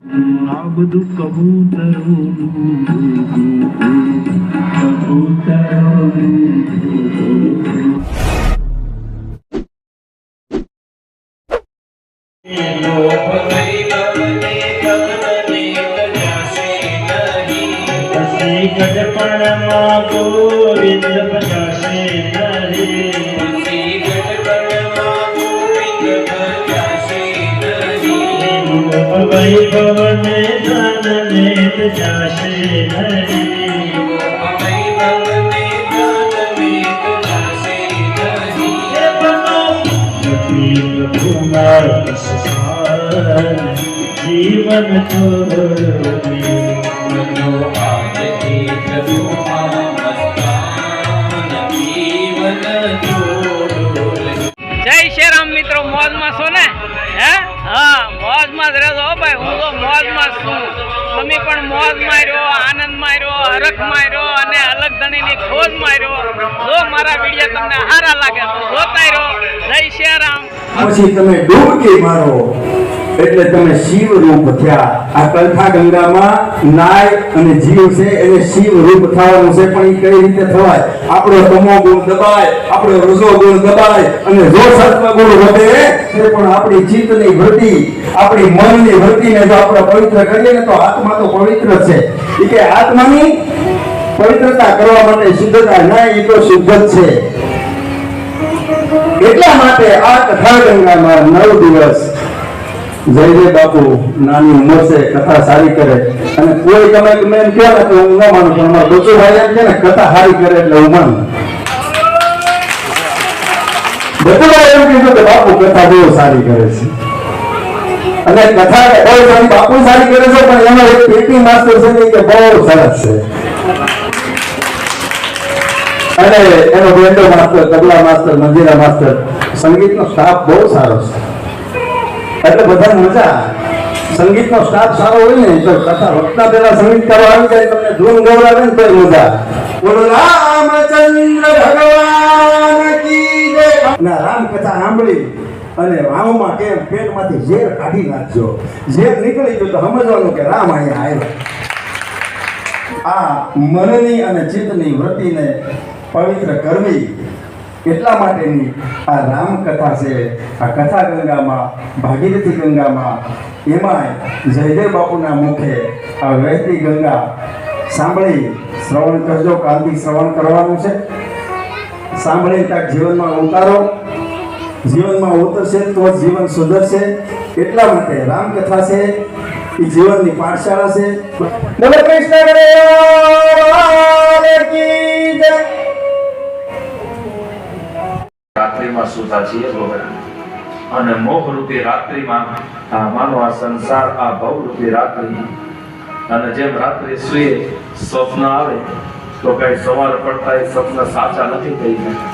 આ બધું કબૂતરોનું ગઢપણમાં ગોવિંદ ભજાશે નહીં, વૈભવને ધનને જાશે નહીં, પ્રભુના જીવન જય શ્રી રામ મિત્રો, મોજમાં છો ને? હે હા, મોજમાં જ રહેજો ભાઈ. હું તો મોજમાં છું, તમે પણ મોજ માર્યો, આનંદ માર્યો, હરખ માર્યો અને અલગ ધણીની ખોજ માર્યો. જો મારા વિડીયો તમને સારા લાગે તો જોતા રહ્યો. જય શ્રી રામ. પછી તમે ડૂબકી મારો એટલે તમે શિવ રૂપ થયા. આ કલથા ગંગામાં નાય અને જીવ છે એને શિવ રૂપ થવાનું છે. પણ એ કઈ રીતે થવાય? આપણો તમો ગુણ દબાય, આપણો રજો ગુણ દબાય અને જો સત્વ ગુણ વધે તો પણ આપણી ચિત્તની વૃત્તિ, આપણી મનની વૃત્તિને જો આપણે પવિત્ર કરીએ ને તો આત્મા તો પવિત્ર છે. એ કે આત્માની પવિત્રતા કરવા માટે શુદ્ધતા ના, એ તો શુદ્ધ જ છે. એટલા માટે આ કથા ગંગામાં 9 દિવસ જયદેવ બાપુ નાની ઉંમર છે, કથા સારી કરે. અને કોઈ તમે એમ કહો ને તો હું ન માનું, પણ અમારા બચુભાઈ એમ કે ને કથા સારી કરે એટલે હું માનું. બચુભાઈ એમ કીધું કે બાપુ કથા બહુ સારી કરે છે. અને કથા બહુ સારી બાપુ સારી કરે છે, પણ એમાં એક પેટી માસ્ટર છે કે બહુ સરસ છે. અને એનો બેન્ડો માસ્ટર, તબલા માસ્ટર, મંજીરા માસ્ટર, સંગીતનો સ્ટાફ બહુ સારો છે. એટલે બધાને મજા. સંગીતનો સ્ટાફ સારો હોય ને તો કથા વખતા પહેલા સંગીતકારો આવી જાય, તમને ધૂન ગવડાવે ને તો મજા. બોલો રામચંદ્ર ભગવાન કી જય. ના રામ કથા સાંભળી અને વાવમાં કે પેટમાંથી ઝેર કાઢી નાખજો. ઝેર નીકળી ગયું તો સમજવાનું કે રામ અહીંયા આવ્યા. આ મનની અને ચિત્તની વૃત્તિને પવિત્ર કરવી એટલા માટેની આ રામકથા છે. આ કથા ગંગામાં, ભાગીરથી ગંગામાં, એમાંય જયદેવ બાપુના મુખે આ વહેતી ગંગા સાંભળી શ્રવણ કરજો. કાલથી શ્રવણ કરવાનું છે. સાંભળી ત્યાં જીવનમાં ઉતારો. જીવનમાં ઉતરશે તો જીવન સુધરશે. એટલા માટે રામકથા છે એ જીવનની પાઠશાળા છે. બોલો કૃષ્ણ કી જય. રાત્રિમાં સુતા છીએ અને મોહ રૂપી રાત્રિમાં માનો આ સંસાર, આ ભવ રૂપી રાત્રિ. અને જેમ રાત્રિ સુઈએ સ્વપ્ન આવે તો કઈ સવાર પડતા એ સ્વપ્ન સાચા નથી થઈ ગયા.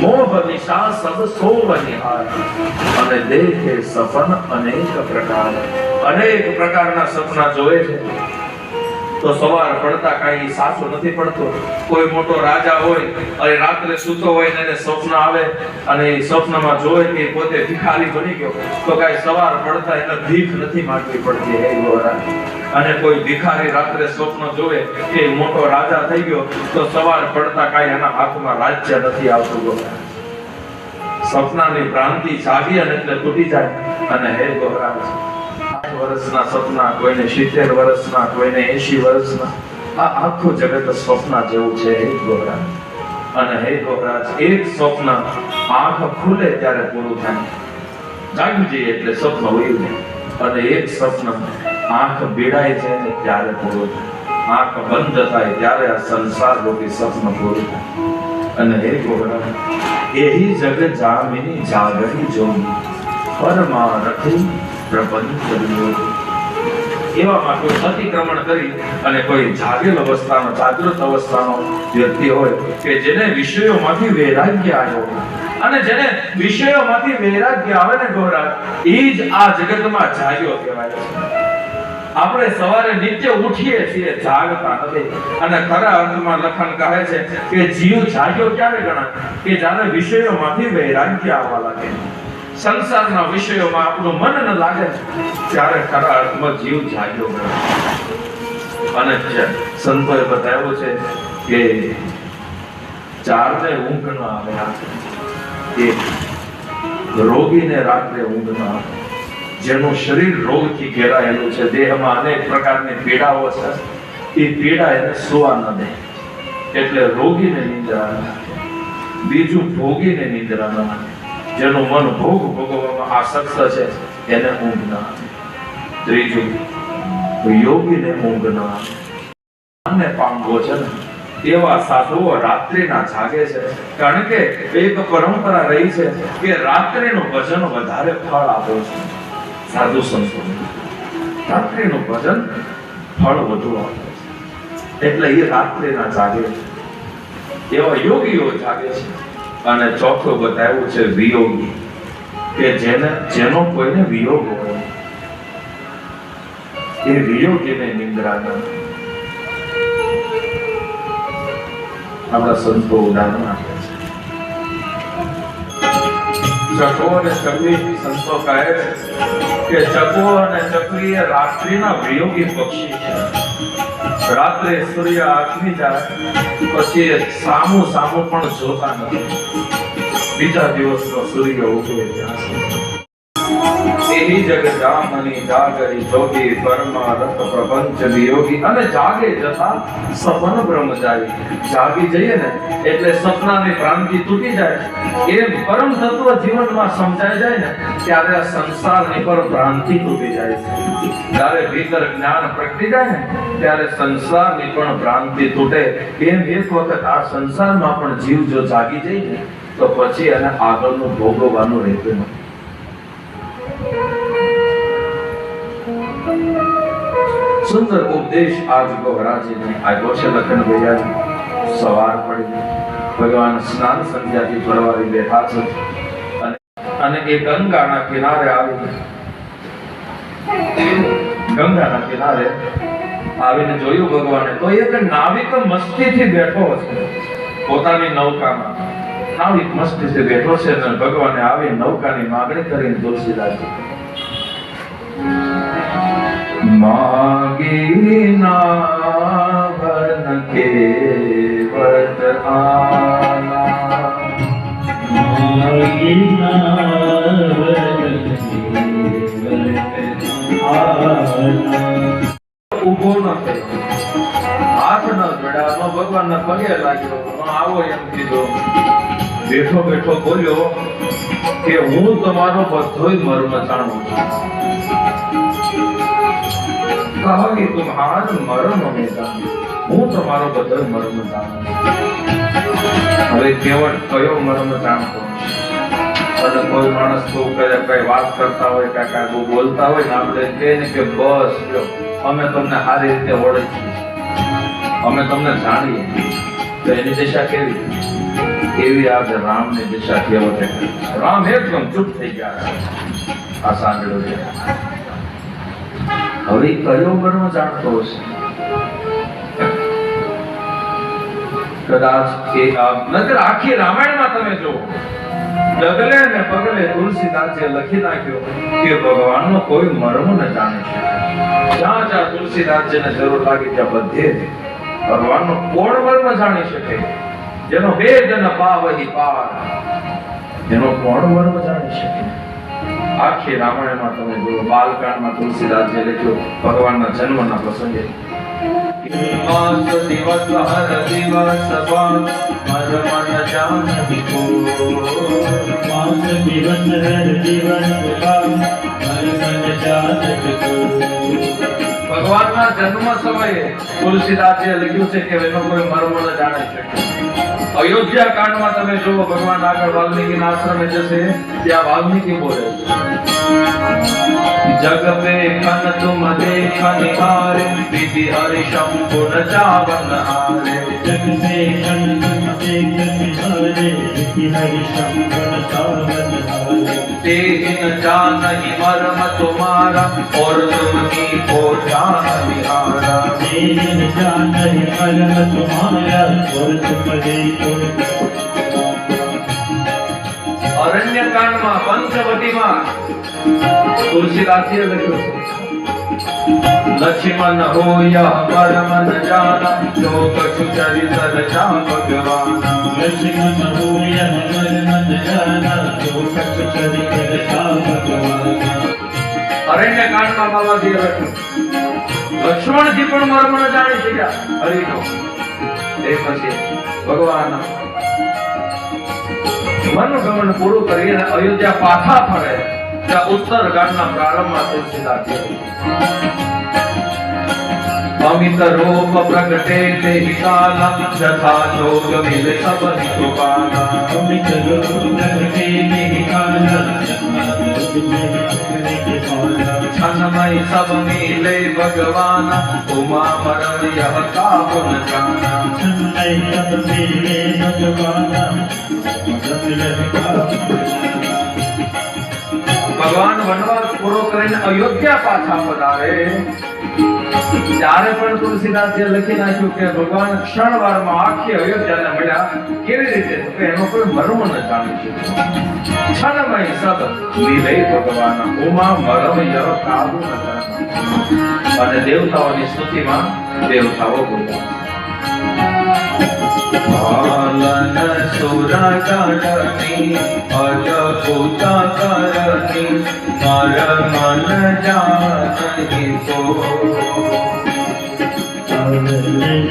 મોહ નિશા સબ સોવ નિહાર અને દેખે સપન અનેક પ્રકારના સપના જોવે છે. તો સવાર પડતા કઈ સાચું નથી પડતો. કોઈ મોટો રાજા હોય અને રાત્રે સૂતો હોય ને એને સ્વપ્ન આવે અને એ સ્વપ્નમાં જોવે કે પોતે ભિખારી બની ગયો તો કઈ સવાર પડતા એને ભીખ નથી માંગવી પડતી. હે ગોરા. અને કોઈ ભિખારી રાત્રે સ્વપ્ન જોવે કે મોટો રાજા થઈ ગયો તો સવાર પડતા કઈ એના હાથમાં રાજ્ય નથી આવતું. ગોરા સપનાની ભ્રાંતિ જાગી અને એટલે તૂટી જાય. અને હે ગોરા, 8 વર્ષના સપના, કોઈને 70 વર્ષના, કોઈને 80 વર્ષના, આ આખું જગત સ્વપ્ન જેવું છે. હે ગોરા. અને હે ગોરા, એક સ્વપ્ન આંખ ખુલે ત્યારે પૂરું થાય. જાગી જઈએ એટલે સ્વપ્ન વયું જાય. અને એક સ્વપ્ન આંખ બેડાય છે ને ત્યારે પૂરું થાય. આંખ બંધ થાય ત્યારે આ સંસાર રૂપી સ્વપ્ન પૂરું થાય. અને હે ગોરા, એહી જગ જામિની જાગરી જોગી પરમારથી પ્રબંધ કર્યો. એવામાં કોઈ અતિક્રમણ કરી અને કોઈ જાગેલ અવસ્થાનો, જાગૃત અવસ્થાનો વ્યક્તિ હોય કે જેને વિષયોમાંથી વૈરાગ્ય આવ્યો અને જેને વિષયોમાંથી વૈરાગ્ય આવે ને ગોરા, એ જ આ જગતમાં જાગ્યો કહેવાય છે. આપણે સવારે નિત્ય ઉઠીએ છીએ, જાગતા નથી. અને ખરા અર્થમાં લખન કહે છે કે જીવ જાગ્યો ક્યારે ગણાય? કે જ્યારે વિષયોમાંથી વૈરાગ્ય આવવા લાગે. સંસારના વિષયોમાં આપણું મન ન લાગે ને, ત્યારે ખરા અર્થમાં જીવ જાગ્યો ગયો. અને સંતોએ બતાવ્યું છે કે ચારને ઊંઘ ન આવે. એક રોગીને રાત્રે ઊંઘ ન આવે, જેનું શરીર રોગથી ઘેરાયેલું છે, દેહમાં અનેક પ્રકારની પીડાઓ છે, એ પીડા એને સુવા ન દે, એટલે રોગીને નિંદ્રા ન આવે. બીજું ભોગીને નિંદ્રા ન આવે, જેનું મન ભોગ ભોગવવામાં આસક્ત છે, એને ઊંઘ ન આવે. ત્રીજું યોગીને ઊંઘ ન આવે. અને પામવો છે ને એવા સાધુઓ રાત્રિના જાગે છે, કારણ કે એક પરંપરા રહી છે કે રાત્રિનું ભજન વધારે ફળ આપે છે. સાધુ સંતો રાત્રિનું ભજન ફળ વધુ આપે છે, એટલે એ રાત્રિના જાગે છે. એવા યોગીઓ જાગે છે. અને ચોથું બતાવ્યું છે વિયોગી, કે જેનો કોઈને વિયોગ હોય, એ વિયોગીને નિંદ્રા ન. આપણા સંતો ઉદાહરણ આપે છે. ચકો અને ચકલી, સંતો કહે છે કે ચકો અને ચકલી એ રાત્રિના વિયોગી પક્ષી છે. રાત્રે સૂર્ય આથમી જાય પછી સામું સામું પણ જોતા નથી. બીજા દિવસનો સૂર્ય ઉગે ત્યાં સુધી એની જગ જામની જાગરી જોગી પરમારથ પ્રપંચ વિયોગી. અને જાગે જતા સપન બ્રહ્મ જાય. જાગી જઈએ ને એટલે સપનાની ભ્રાંતિ તૂટી જાય. એમ પરમ તત્વ જીવનમાં સમજાઈ જાય ને ત્યારે આ સંસારની પર ભ્રાંતિ તૂટી જાય છે. જ્યારે ભીતર જ્ઞાન પ્રગટી જાય ને ત્યારે સંસારની પણ ભ્રાંતિ તૂટે. એમ એક વખત આ સંસારમાં પણ જીવ જો જાગી જાય ને તો પછી એને આગળનું ભોગવવાનું રહેતું નથી. સુંદર ઉપદેશ આજ ગોહરાજીને આપ્યો છે લખન ભૈયાજી. સવાર પડી ભગવાન સ્નાન સંધ્યાથી પરવારી બેઠા છે અને એ ગંગાના કિનારે આવી. ગંગાના કિનારે આવીને જોયું ભગવાને તો એક નાવિક મસ્તીથી બેઠો છે પોતાની નૌકામાં. નાવિક મસ્તીથી બેઠો છે અને ભગવાને આવી નૌકાની માગણી કરીને તુલસીદાસજી માગી નાવન કેવટ આના, માગી નાવન કેવટ આના. ઊભો ન થયો, હાથ ન જોડ્યા, ભગવાનને પગે લાગ્યો, આવો એમ કીધું. બેઠો બેઠો બોલ્યો કે હું તમારો બધોય મર્મ જાણું છું. કહો કે તુમ્હાર મર્મ મેં જાણું, હું તમારો બધોય મર્મ જાણું. હવે કેવળ કયો મર્મ જાણતો? અને કોઈ માણસ તો કઈ વાત કરતા હોય કાંઈ બોલતા હોય ને આપણે કહે ને કે બસ લ્યો અમે તમને સારી રીતે ઓળખીએ, અમે તમને જાણીએ, તો એની દિશા કેવી? એવી આજે રામની દિશા કેવતે. રામ એકદમ ચૂપ થઈ ગયા. આ સાંભળ્યું છે. હવે કયો મર્મ જાણતો હશે? કદાચ એ નકર આખી રામાયણમાં તમે જુઓ ડગલે ને પગલે તુલસીદાસે લખી નાખ્યો કે ભગવાનનો કોઈ મર્મ ન જાણી શકે. જ્યાં જ્યાં તુલસીદાસજીને જરૂર લાગી ત્યાં બધે ભગવાનનો કોણ મર્મ જાણી શકે? જેનો ભેદ ન પાવહી પાર, જેનો કોણ મર્મ જાણી શકે? આખી રામાયણમાં તમે જુઓ બાલકાંડમાં તુલસીદાસજીએ લખ્યું ભગવાનના જન્મના પ્રસંગે માસ દિવસ હર દિવસ મન જાનકી કો, માસ દિવસ હર દિવસ મન જાનકી કો. ભગવાનના જન્મ સમયે તુલસીદાસજીએ લખ્યું છે કે એનો કોઈ મર્મ ન જાણી શકે. અયોધ્યા કાંડમાં તમે જુઓ ભગવાન આગળ વાલ્મીકીના આશ્રમે જશે ત્યાં વાલ્મીકી બોલે જગ पे खन तुम देख निहारे विधि हरि शंभु नचावन हारे. जग पे खन तुम देख निहारे विधि हरि शंभु नचावन हारे. तेहि न जानहि मर्म तुम्हारा और तुम ही को जान निहारा. तेहि न जानहि मर्म तुम्हारा और तुम ही को. अरण्य અરણ્યકાંડમાં પંચવટીમાં તુલસીદાસજીએ લખ્યું છે લક્ષ્મણ હોય અમર મન જાના જો કછુ ચરિત રચા ભગવાન લક્ષ્મણ હોય અમર મન જાના જો કછુ ચરિત રચા ભગવાન અરણ્યકાંડમાં બાબાજીએ લખ્યું લક્ષ્મણજી પણ મર્મ ન જાણી શક્યા હરિનો એ પછી ભગવાન મનોગમન પૂરું કરીને અયોધ્યા પાછા ફરે ત્યાં ઉત્તર ઘાટના પ્રારંભમાં તુલસીદાસજી અમિત રૂપ પ્રગટે તે વિકાલા જથા જોગ મિલે સબ નિકોપાલા અમિત રૂપ પ્રગટે તે વિકાલા જથા જોગ મિલે સબ નિકોપાલા છનમય સબ મિલે ભગવાન ઉમા મરણ્ય કાપુન જાના છનમય સબ મિલે ભગવાન ભગવાન વનવાસ પૂરો કરીને અયોધ્યા પાછા પધારે ત્યારે પણ તુલસીદાસજીએ લખી નાખ્યું કે ભગવાન ક્ષણવારમાં આખી અયોધ્યાને મળ્યા કેવી રીતે તો કે એનો કોઈ મર્મ ન જાણી શક્યો છનમય સબ મિલે ભગવાન ઉમા મરણ્ય કાબુ ન જાના અને દેવતાઓની સ્તુતિમાં દેવતાઓ બોલ્યા પાલન સુરા કરણી અજપૂત કરણી મર મન જાનકી તો પાલન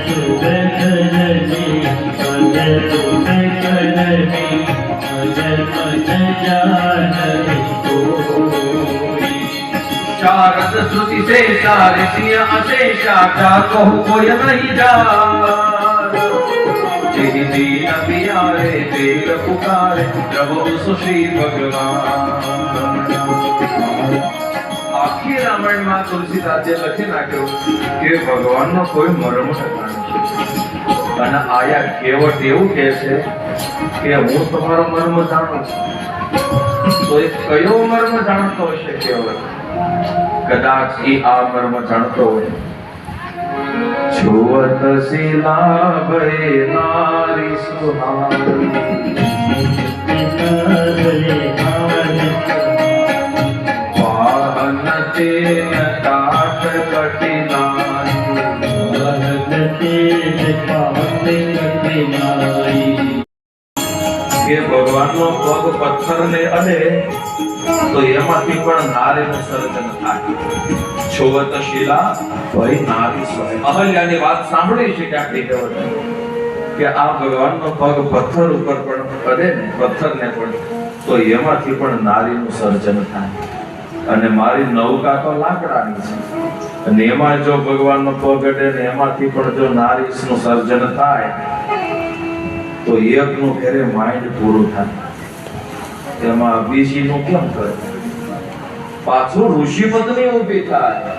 સુરા કરણી અજપૂત કરણી મર મન જાનકી તો શારદ શ્રુતિ से सारे सिया अशेषा का कहु कोई नहीं जा तेरी दीन प्यारे देव पुकारे प्रभु सुश्री भगवान આખી રામાયણમાં તુલસીદાસે લખી નાખ્યું કે ભગવાનનો કોઈ મર્મ નથી અને આયા કેવટ એવું કહે છે કે હું તમારો મર્મ જાણું છું તો એ કયો મર્મ જાણતો હશે કેવટ કદાચ એ આ મર્મ જાણતો હોય છુવત શિલા ભય નારી સુહારી વાહન તેન તાટ કઠિનાઈ કે ભગવાનનો પગ પથ્થરને અડે તો એમાંથી પણ નારીનું સર્જન થાય છોવત શિલા ભય નારી સ્વય અહલ્યાની વાત સાંભળી છે કે આટલી કહેવત કે આ ભગવાનનો પગ પથ્થર ઉપર પણ અડે ને પથ્થરને પણ તો એમાંથી પણ નારીનું સર્જન થાય અને મારી નૌકા તો લાકડાની છે અને એમાં જો ભગવાનનો પગ અડે ને એમાંથી પણ જો નારીનું સર્જન થાય તો એકનું ઘરે માઇન્ડ પૂરું થાય એમાં બીજીનું કેમ કરે પાછું ઋષિ પત્ની ઊભી થાય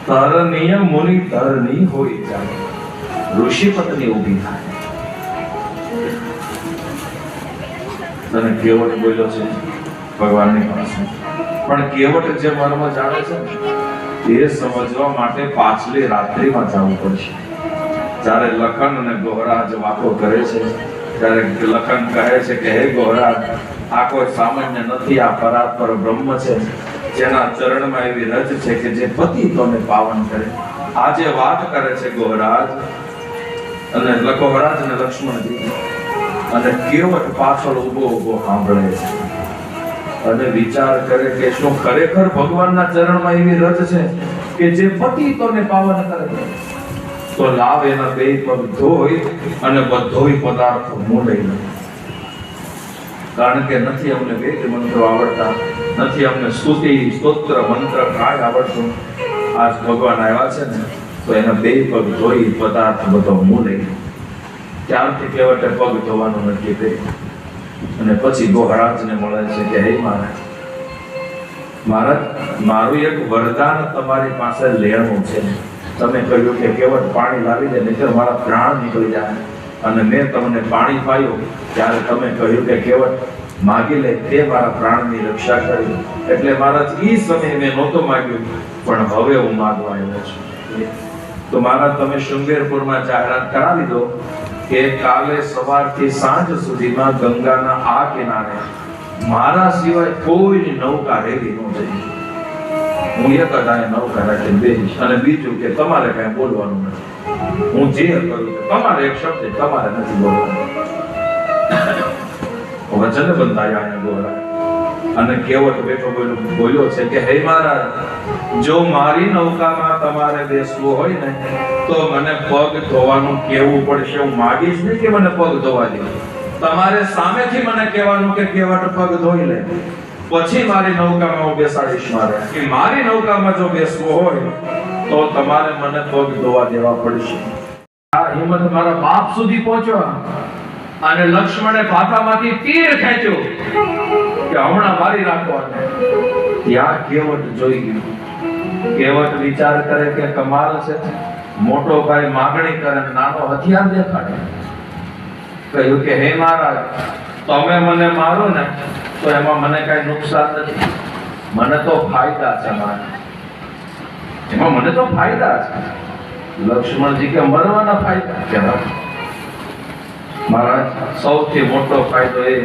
તરનીય મુનિ તરની હોય જાય ઋષિ પત્ની ઊભી થાય તને કેવટ બોલ્યો છે ભગવાનની પાસે પણ કેવટ જે મર્મ જાણે છે એ સમજવા માટે પાછલી રાત્રિમાં જવું પડશે જ્યારે લખન અને ગોહરાજ વાતો કરે છે ત્યારે લખન કહે છે કે હે ગોહરાજ આ કોઈ સામાન્ય નથી આ પરાત્પર બ્રહ્મ છે જેના ચરણમાં એવી રજ છે કે જે પતિતોને પાવન કરે આજે વાત કરે છે ગોહરાજ અને ગોહરાજ અને લક્ષ્મણજી અને કેવટ પાછળ ઊભો સાંભળે છે અને વિચાર કરે કે શું ખરેખર ભગવાનના ચરણમાં એવી રજ છે કે જે પતિતોને પાવન કરે તો લાવ એના બે પગ ધોઈ અને બધોય પદાર્થ હું લઈ લઉં કારણ કે નથી અમને વેદ મંત્રો આવડતા નથી અમને સ્તુતિ સ્તોત્ર મંત્ર કાંઈ આવડતું આજ ભગવાન આવ્યા છે ને તો એના બે પગ ધોઈ પદાર્થ બધો હું લઈ લઉં ત્યારથી કેવટે પગ ધોવાનું નક્કી કર્યું અને પછી ગોહરાજને મળે છે કે હે મહારાજ મારું એક વરદાન તમારી પાસે લેણું છે તમે કહ્યું કે કેવટ પાણી લાવી દે નહીંતર મારા પ્રાણ નીકળી જાય અને મેં તમને પાણી પાયું ત્યારે તમે કહ્યું કે કેવટ માગી લે તે મારા પ્રાણની રક્ષા કરી એટલે મહારાજ એ સમયે મેં નહોતું માગ્યું પણ હવે હું માગવા આવ્યો છું તો મહારાજ તમે શૃંગેરપુરમાં જાહેરાત કરાવી દો કે કાલે સવારથી સાંજ સુધીમાં ગંગાના આ કિનારે મારા સિવાય કોઈની નૌકા રેવી ન થઈ. હું એક જ અહીંયા નૌકા રાખીને બેસીશ. અને બીજું કે તમારે કાંઈ બોલવાનું નથી. હું જે કરું છું તમારે એક શબ્દ તમારે નથી બોલવાનું. વચન બંધાયા અહીંયા બોલાય. અને કેવટ બેઠો બોલ્યો છે કે હે મહારાજ, જો મારી નૌકામાં તમારે બેસવું હોય ને તો મને પગ ધોવાનું કહેવું પડશે. હું માગીશ નહીં કે મને પગ ધોવા દે. તમારે સામેથી મને કહેવાનું કે કેવટ પગ ધોઈ લે, પછી મારી નૌકામાં હું બેસાડીશ. મારે કે મારી નૌકામાં જો બેસવું હોય તો તમારે મને પગ ધોવા દેવા પડશે. આ હિંમત મારા બાપ સુધી પહોંચ્યો અને લક્ષ્મણે ભાથામાંથી તીર ખેંચ્યું કે હમણાં મારી નાખવાને. ત્યાં કેવટ જોઈ ગયું. કેવટ વિચાર કરે કે કમાલ છે, મોટો ભાઈ માગણી કરે ને નાનો હથિયાર દેખાડે. કહ્યું કે હે મહારાજ, તમે મને મારો ને તો એમાં મને કઈ નુકસાન નથી, મને તો ફાયદા છે. એમાં મને તો ફાયદા છે. લક્ષ્મણજી કે મરવાના ફાયદા કેવા? મહારાજ, સૌથી મોટો ફાયદો એ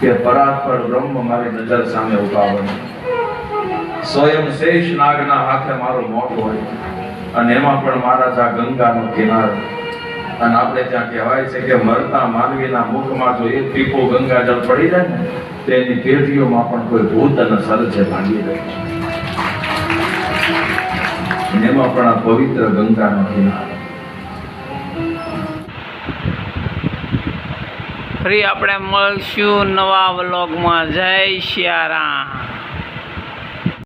કે પરાત્પર બ્રહ્મ મારી નજર સામે ઉભા હોય, સ્વયં શેષ નાગના હાથે મારું મોત હોય, અને એમાં પણ મહારાજ આ ગંગાનો કિનારો. અને આપણે ત્યાં કહેવાય છે કે મરતા માનવીના મુખમાં જો એક ટીપું ગંગાજળ પડી જાય ને તેની પેઢીઓમાં પણ કોઈ ભૂત અને સરજે ભાંગી રહે છે. એમાં પણ આ પવિત્ર ગંગાનો કિનારો. ફરી આપણે મળશું નવા વ્લોગમાં. જય સિયારામ.